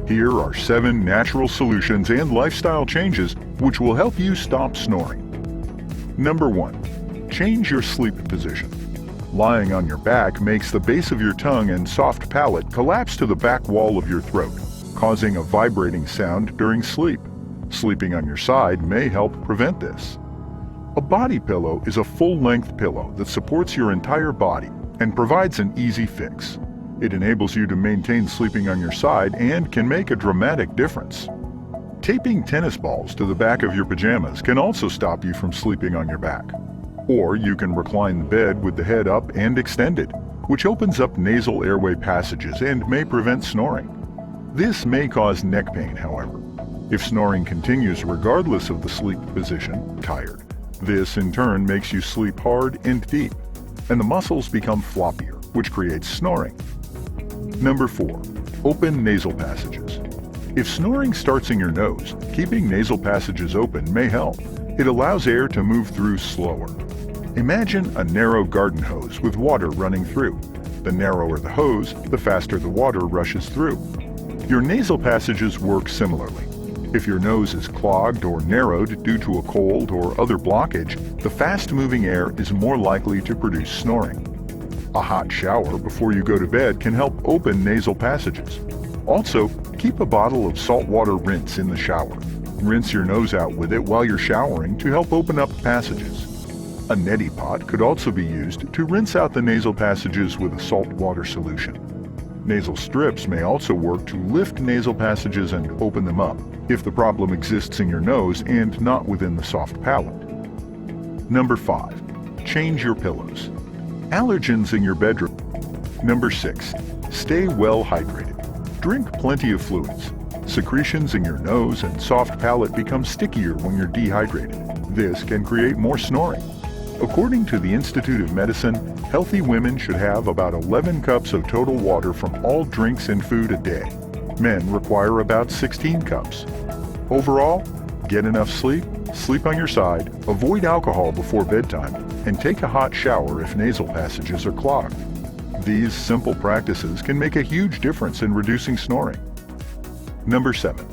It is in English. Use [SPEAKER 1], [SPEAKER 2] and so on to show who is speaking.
[SPEAKER 1] Here are 7 natural solutions and lifestyle changes which will help you stop snoring. Number 1. Change your sleep position. Lying on your back makes the base of your tongue and soft palate collapse to the back wall of your throat, causing a vibrating sound during sleep. Sleeping on your side may help prevent this. A body pillow is a full-length pillow that supports your entire body and provides an easy fix. It enables you to maintain sleeping on your side and can make a dramatic difference. Taping tennis balls to the back of your pajamas can also stop you from sleeping on your back. Or you can recline the bed with the head up and extended, which opens up nasal airway passages and may prevent snoring. This may cause neck pain, however. If snoring continues regardless of the sleep position, tired, this in turn makes you sleep hard and deep, and the muscles become floppier, which creates snoring. Number 4. Open nasal passages. If snoring starts in your nose, keeping nasal passages open may help. It allows air to move through slower. Imagine a narrow garden hose with water running through. The narrower the hose, the faster the water rushes through. Your nasal passages work similarly. If your nose is clogged or narrowed due to a cold or other blockage, the fast-moving air is more likely to produce snoring. A hot shower before you go to bed can help open nasal passages. Also, keep a bottle of saltwater rinse in the shower. Rinse your nose out with it while you're showering to help open up passages. A neti pot could also be used to rinse out the nasal passages with a saltwater solution. Nasal strips may also work to lift nasal passages and open them up if the problem exists in your nose and not within the soft palate. Number 5. Change your pillows. Allergens in your bedroom. Number 6. Stay well hydrated. Drink plenty of fluids. Secretions in your nose and soft palate become stickier when you're dehydrated. This can create more snoring. According to the Institute of Medicine, healthy women should have about 11 cups of total water from all drinks and food a day. Men require about 16 cups. Overall, get enough sleep, sleep on your side, avoid alcohol before bedtime, and take a hot shower if nasal passages are clogged. These simple practices can make a huge difference in reducing snoring. Number 7.